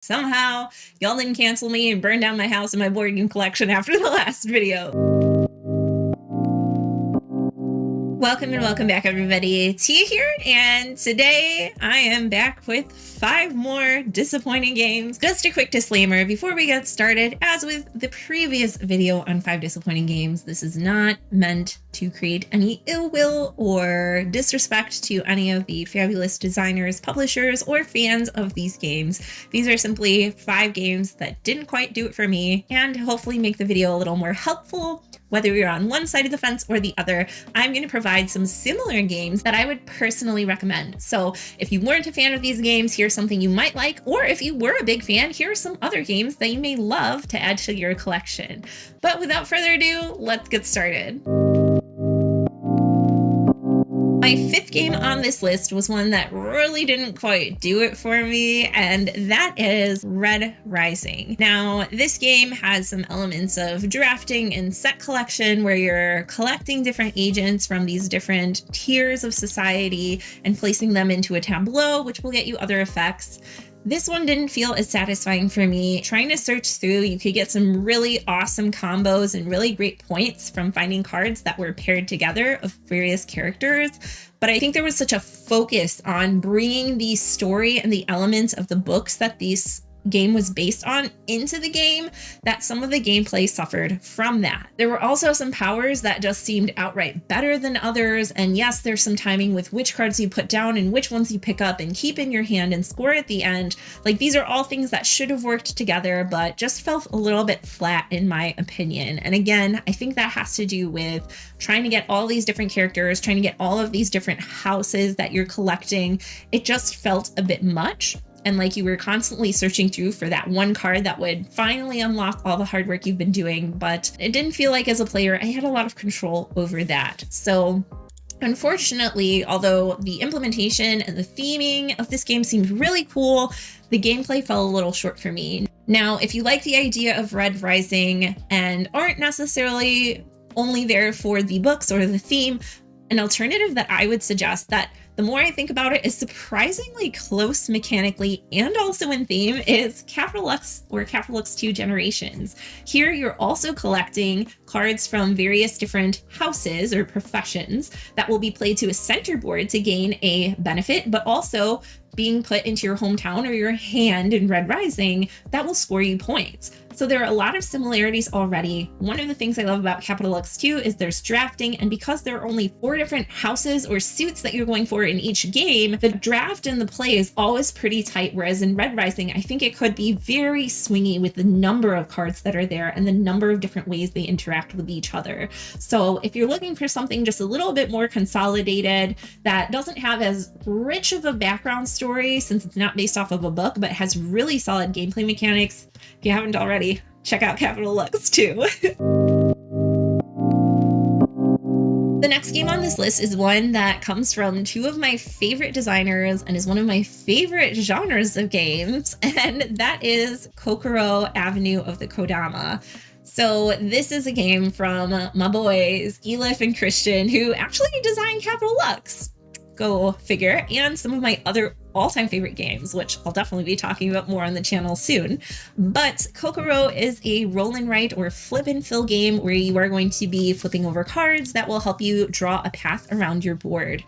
Somehow, y'all didn't cancel me and burn down my house and my board game collection after the last video. Welcome and welcome back, everybody. Tia here, and today I am back with 5 more disappointing games. Just a quick disclaimer before we get started. As with the previous video on 5 disappointing games, this is not meant to create any ill will or disrespect to any of the fabulous designers, publishers, or fans of these games. These are simply 5 games that didn't quite do it for me, and hopefully make the video a little more helpful. Whether you're on one side of the fence or the other, I'm going to provide some similar games that I would personally recommend. So if you weren't a fan of these games, here's something you might like, or if you were a big fan, here are some other games that you may love to add to your collection. But without further ado, let's get started. My 5th game on this list was one that really didn't quite do it for me, and that is Red Rising. Now, this game has some elements of drafting and set collection where you're collecting different agents from these different tiers of society and placing them into a tableau, which will get you other effects. This one didn't feel as satisfying for me. Trying to search through, you could get some really awesome combos and really great points from finding cards that were paired together of various characters. But I think there was such a focus on bringing the story and the elements of the books that this game was based on into the game that some of the gameplay suffered from that. There were also some powers that just seemed outright better than others, and yes, there's some timing with which cards you put down and which ones you pick up and keep in your hand and score at the end. Like, these are all things that should have worked together but just felt a little bit flat in my opinion. And again, I think that has to do with trying to get all these different characters, trying to get all of these different houses that you're collecting. It just felt a bit much. And like you were constantly searching through for that one card that would finally unlock all the hard work you've been doing. But it didn't feel like as a player, I had a lot of control over that. So unfortunately, although the implementation and the theming of this game seemed really cool, the gameplay fell a little short for me. Now, if you like the idea of Red Rising and aren't necessarily only there for the books or the theme, an alternative that I would suggest that the more I think about it is surprisingly close mechanically and also in theme is Capital X or Capital X2 Generations. Here you're also collecting cards from various different houses or professions that will be played to a center board to gain a benefit, but also being put into your hometown or your hand in Red Rising that will score you points. So there are a lot of similarities already. One of the things I love about Capital X2 is there's drafting, and because there are only 4 different houses or suits that you're going for in each game, the draft and the play is always pretty tight, whereas in Red Rising, I think it could be very swingy with the number of cards that are there and the number of different ways they interact with each other. So if you're looking for something just a little bit more consolidated, that doesn't have as rich of a background story since it's not based off of a book, but has really solid gameplay mechanics, if you haven't already, check out Capital X2. The next game on this list is one that comes from 2 of my favorite designers and is one of my favorite genres of games, and that is Kokoro Avenue of the Kodama. So this is a game from my boys, Elif and Christian, who actually designed Capital Lux. Go figure. And some of my other all-time favorite games, which I'll definitely be talking about more on the channel soon. But Kokoro is a roll and write or flip and fill game where you are going to be flipping over cards that will help you draw a path around your board.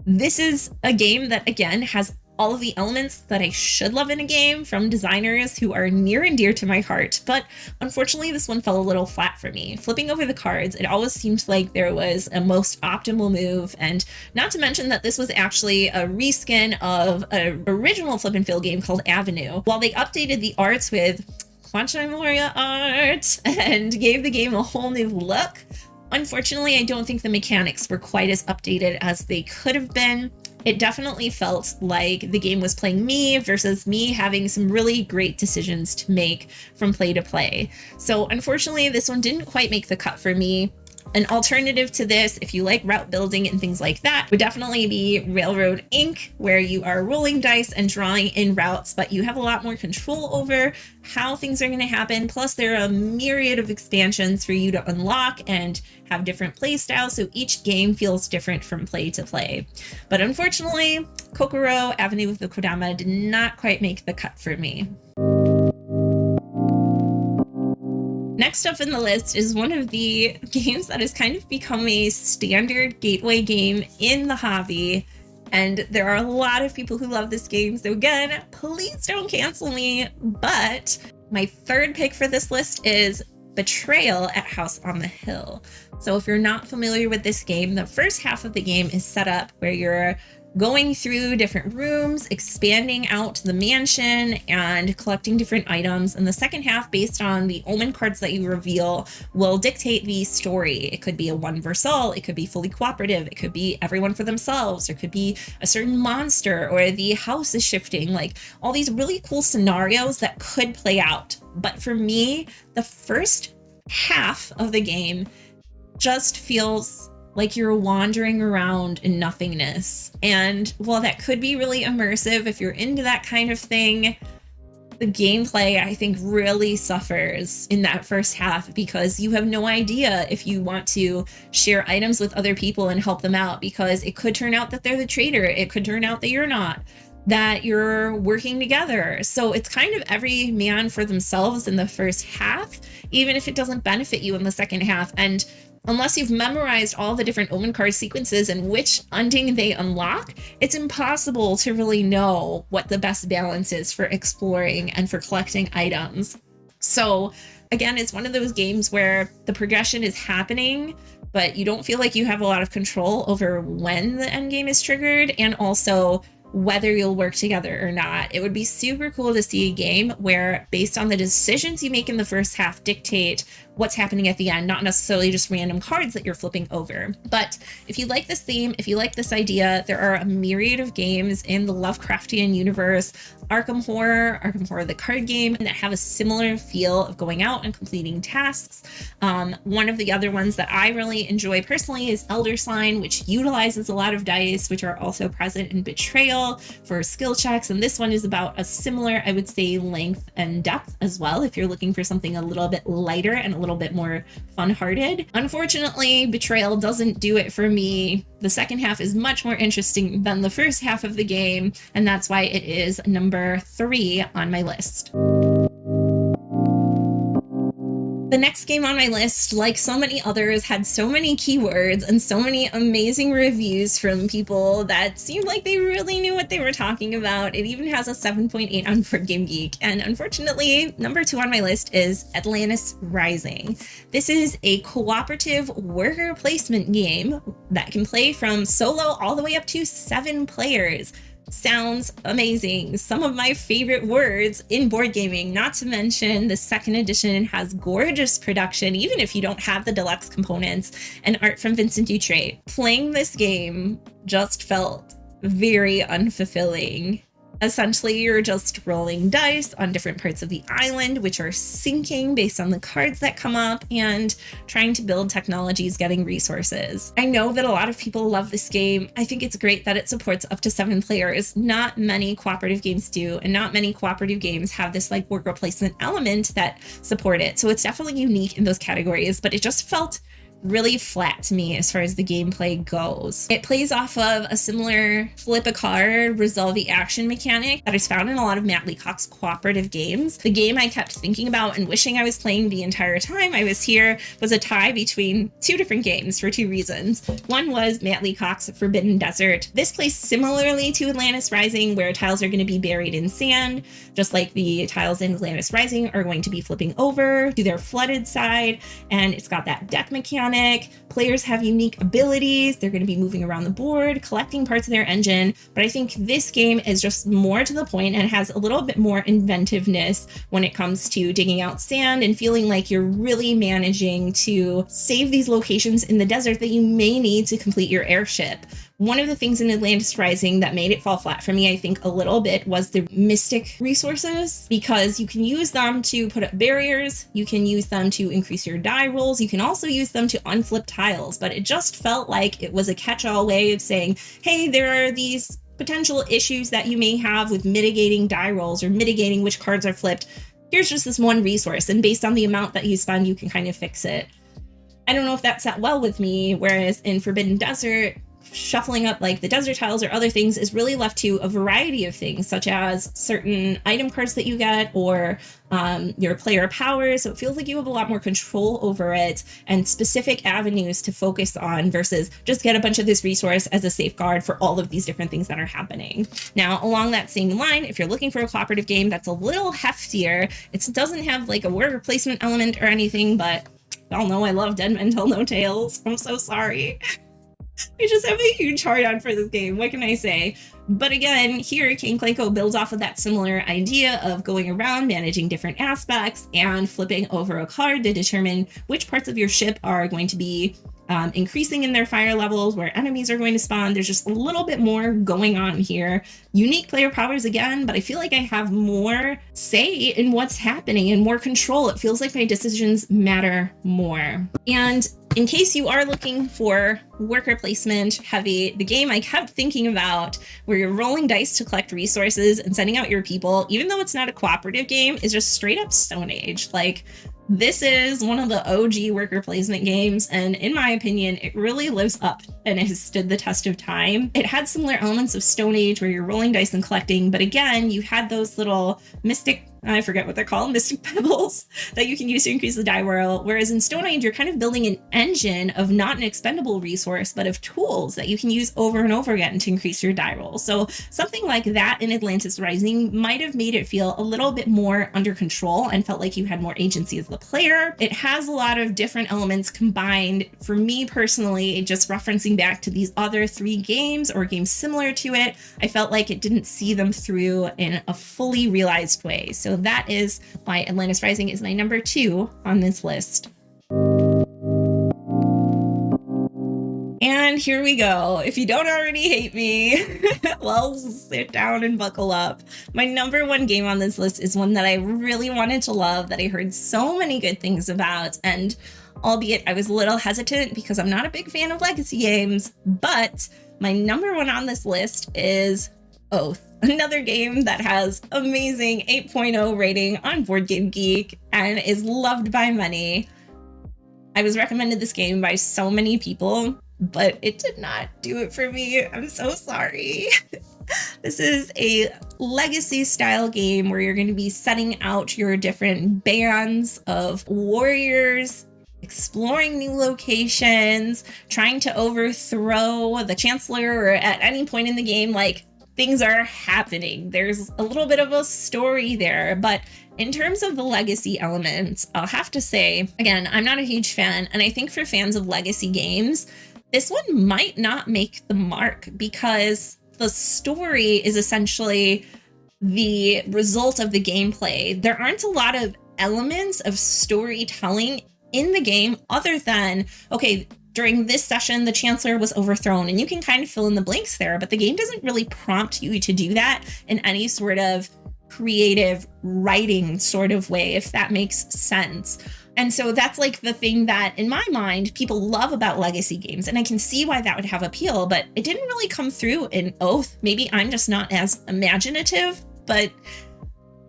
This is a game that, again, has all of the elements that I should love in a game from designers who are near and dear to my heart, but unfortunately this one fell a little flat for me. Flipping over the cards, it always seemed like there was a most optimal move, and not to mention that this was actually a reskin of an original flip and fill game called Avenue. While they updated the arts with Quancha Moria art and gave the game a whole new look, unfortunately I don't think the mechanics were quite as updated as they could have been. It definitely felt like the game was playing me versus me having some really great decisions to make from play to play. So unfortunately, this one didn't quite make the cut for me. An alternative to this, if you like route building and things like that, would definitely be Railroad Inc., where you are rolling dice and drawing in routes, but you have a lot more control over how things are going to happen. Plus, there are a myriad of expansions for you to unlock and have different play styles, so each game feels different from play to play. But unfortunately, Kokoro Avenue of the Kodama did not quite make the cut for me. Next up in the list is one of the games that has kind of become a standard gateway game in the hobby. And there are a lot of people who love this game. So again, please don't cancel me. But my third pick for this list is Betrayal at House on the Hill. So if you're not familiar with this game, the first half of the game is set up where you're going through different rooms, expanding out the mansion, and collecting different items. And the second half, based on the omen cards that you reveal, will dictate the story. It could be a one versus all, it could be fully cooperative, it could be everyone for themselves, or it could be a certain monster, or the house is shifting, like all these really cool scenarios that could play out. But for me, the first half of the game just feels like you're wandering around in nothingness. And while that could be really immersive if you're into that kind of thing, the gameplay, I think, really suffers in that first half because you have no idea if you want to share items with other people and help them out, because it could turn out that they're the traitor. It could turn out that you're not, that you're working together. So it's kind of every man for themselves in the first half, even if it doesn't benefit you in the second half. And unless you've memorized all the different omen card sequences and which ending they unlock, it's impossible to really know what the best balance is for exploring and for collecting items. So again, it's one of those games where the progression is happening, but you don't feel like you have a lot of control over when the end game is triggered, and also whether you'll work together or not. It would be super cool to see a game where, based on the decisions you make in the first half, dictate what's happening at the end, not necessarily just random cards that you're flipping over. But if you like this theme, if you like this idea, there are a myriad of games in the Lovecraftian universe, Arkham Horror the card game, that have a similar feel of going out and completing tasks. One of the other ones that I really enjoy personally is Elder Sign, which utilizes a lot of dice, which are also present in Betrayal for skill checks. And this one is about a similar, I would say, length and depth as well, if you're looking for something a little bit lighter and a little bit more fun-hearted. Unfortunately, Betrayal doesn't do it for me. The second half is much more interesting than the first half of the game, and that's why it is number 3 on my list. The next game on my list, like so many others, had so many keywords and so many amazing reviews from people that seemed like they really knew what they were talking about. It even has a 7.8 on Board Game Geek. And unfortunately, number 2 on my list is Atlantis Rising. This is a cooperative worker placement game that can play from solo all the way up to 7 players. Sounds amazing. Some of my favorite words in board gaming, not to mention the second edition has gorgeous production, even if you don't have the deluxe components, and art from Vincent Dutrait. Playing this game just felt very unfulfilling. Essentially, you're just rolling dice on different parts of the island, which are syncing based on the cards that come up, and trying to build technologies, getting resources. I know that a lot of people love this game. I think it's great that it supports up to 7 players. Not many cooperative games do, and not many cooperative games have this like worker placement element that support it. So it's definitely unique in those categories, but it just felt really flat to me as far as the gameplay goes. It plays off of a similar flip a card, resolve the action mechanic that is found in a lot of Matt Leacock's cooperative games. The game I kept thinking about and wishing I was playing the entire time I was here was a tie between 2 different games for 2 reasons. One was Matt Leacock's Forbidden Desert. This plays similarly to Atlantis Rising, where tiles are going to be buried in sand, just like the tiles in Atlantis Rising are going to be flipping over to their flooded side, and it's got that deck mechanic. Players have unique abilities. They're going to be moving around the board, collecting parts of their engine. But I think this game is just more to the point and has a little bit more inventiveness when it comes to digging out sand and feeling like you're really managing to save these locations in the desert that you may need to complete your airship. One of the things in Atlantis Rising that made it fall flat for me, I think, a little bit was the mystic resources, because you can use them to put up barriers, you can use them to increase your die rolls, you can also use them to unflip tiles, but it just felt like it was a catch-all way of saying, hey, there are these potential issues that you may have with mitigating die rolls or mitigating which cards are flipped. Here's just this one resource, and based on the amount that you spend, you can kind of fix it. I don't know if that sat well with me, whereas in Forbidden Desert, shuffling up like the desert tiles or other things is really left to a variety of things, such as certain item cards that you get or your player powers. So it feels like you have a lot more control over it and specific avenues to focus on versus just get a bunch of this resource as a safeguard for all of these different things that are happening. Now, along that same line, if you're looking for a cooperative game that's a little heftier, it doesn't have like a word replacement element or anything, but y'all know I love Dead Men Tell No Tales. I'm so sorry. I just have a huge hard on for this game. What can I say? But again, here, King Clanko builds off of that similar idea of going around, managing different aspects, and flipping over a card to determine which parts of your ship are going to be increasing in their fire levels, where enemies are going to spawn. There's just a little bit more going on here. Unique player powers again, but I feel like I have more say in what's happening and more control. It feels like my decisions matter more. And in case you are looking for worker placement heavy, the game I kept thinking about where you're rolling dice to collect resources and sending out your people, even though it's not a cooperative game, is just straight up Stone Age. Like, this is one of the OG worker placement games, and in my opinion, it really lives up and it has stood the test of time. It had similar elements of Stone Age where you're rolling dice and collecting, but again, you had those little mystic, I forget what they're called, mystic pebbles that you can use to increase the die roll. Whereas in Stone Age, you're kind of building an engine of not an expendable resource, but of tools that you can use over and over again to increase your die roll. So something like that in Atlantis Rising might have made it feel a little bit more under control and felt like you had more agency as the player. It has a lot of different elements combined. For me personally, just referencing back to these other 3 games or games similar to it, I felt like it didn't see them through in a fully realized way. So that is why Atlantis Rising is my number 2 on this list. And here we go. If you don't already hate me, well, sit down and buckle up. My number 1 game on this list is one that I really wanted to love, that I heard so many good things about, and albeit I was a little hesitant because I'm not a big fan of legacy games, but my number 1 on this list is Oath. Another game that has amazing 8.0 rating on Board Game Geek and is loved by many. I was recommended this game by so many people, but it did not do it for me. I'm so sorry. This is a legacy style game where you're going to be setting out your different bands of warriors, exploring new locations, trying to overthrow the Chancellor, or at any point in the game, like, things are happening. There's a little bit of a story there, but in terms of the legacy elements, I'll have to say, again, I'm not a huge fan, and I think for fans of legacy games, this one might not make the mark because the story is essentially the result of the gameplay. There aren't a lot of elements of storytelling in the game other than, okay, during this session, the Chancellor was overthrown, and you can kind of fill in the blanks there, but the game doesn't really prompt you to do that in any sort of creative writing sort of way, if that makes sense. And so that's like the thing that, in my mind, people love about legacy games, and I can see why that would have appeal, but it didn't really come through in Oath. Maybe I'm just not as imaginative, but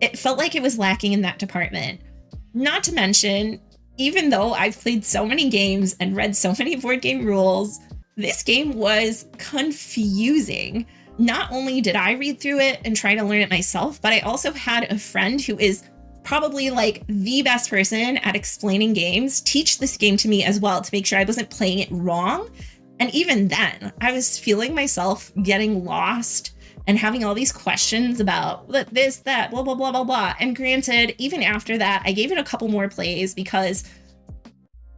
it felt like it was lacking in that department. Not to mention, even though I've played so many games and read so many board game rules, this game was confusing. Not only did I read through it and try to learn it myself, but I also had a friend who is probably like the best person at explaining games teach this game to me as well to make sure I wasn't playing it wrong. And even then, I was feeling myself getting lost and having all these questions about this, that, blah, blah, blah, blah, blah. And granted, even after that, I gave it a couple more plays because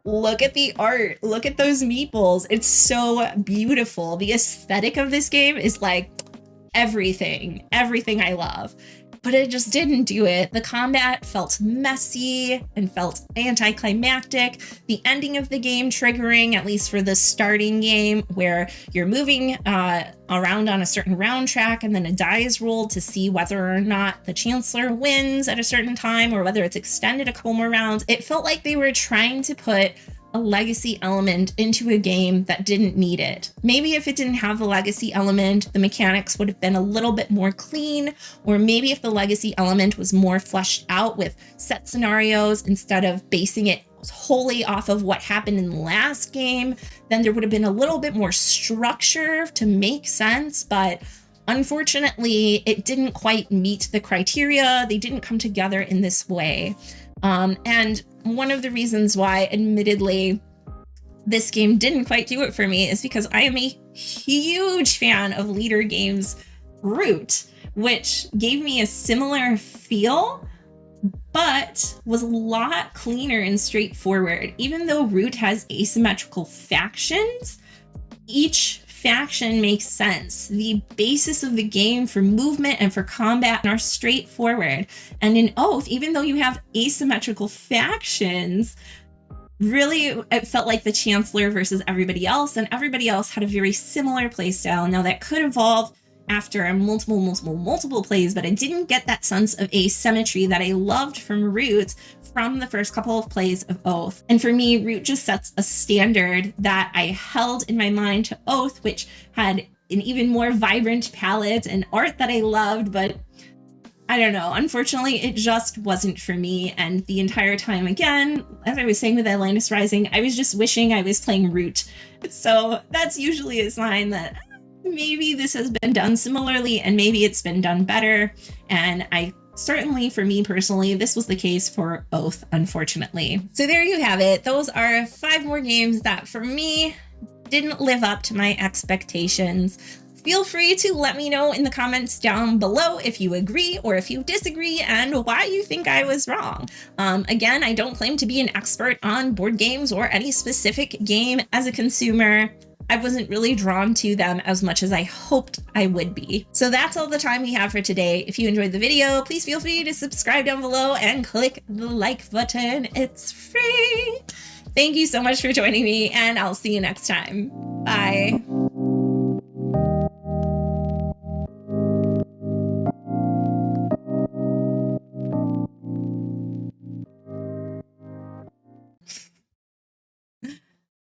look at the art, look at those meeples. It's so beautiful. The aesthetic of this game is like everything I love. But it just didn't do it. The combat felt messy and felt anticlimactic. The ending of the game triggering, at least for the starting game, where you're moving around on a certain round track and then a die is rolled to see whether or not the Chancellor wins at a certain time or whether it's extended a couple more rounds. It felt like they were trying to put a legacy element into a game that didn't need it. Maybe if it didn't have the legacy element, the mechanics would have been a little bit more clean, or maybe if the legacy element was more fleshed out with set scenarios instead of basing it wholly off of what happened in the last game, then there would have been a little bit more structure to make sense. But unfortunately, it didn't quite meet the criteria. They didn't come together in this way. And one of the reasons why, admittedly, this game didn't quite do it for me is because I am a huge fan of Leader Games' Root, which gave me a similar feel, but was a lot cleaner and straightforward. Even though Root has asymmetrical factions, each faction makes sense. The basis of the game for movement and for combat are straightforward. And in Oath, even though you have asymmetrical factions, really, it felt like the Chancellor versus everybody else, and everybody else had a very similar playstyle. Now, that could evolve after multiple plays, but I didn't get that sense of asymmetry that I loved from Root from the first couple of plays of Oath. And for me, Root just sets a standard that I held in my mind to Oath, which had an even more vibrant palette and art that I loved, but I don't know. Unfortunately, it just wasn't for me. And the entire time, again, as I was saying with Atlantis Rising, I was just wishing I was playing Root. So that's usually a sign that maybe this has been done similarly and maybe it's been done better. And I certainly, for me personally, this was the case for Oath, unfortunately. So there you have it. Those are 5 more games that for me didn't live up to my expectations. Feel free to let me know in the comments down below if you agree or if you disagree and why you think I was wrong. Again, I don't claim to be an expert on board games or any specific game. As a consumer, I wasn't really drawn to them as much as I hoped I would be. So that's all the time we have for today. If you enjoyed the video, please feel free to subscribe down below and click the like button. It's free. Thank you so much for joining me, and I'll see you next time. Bye.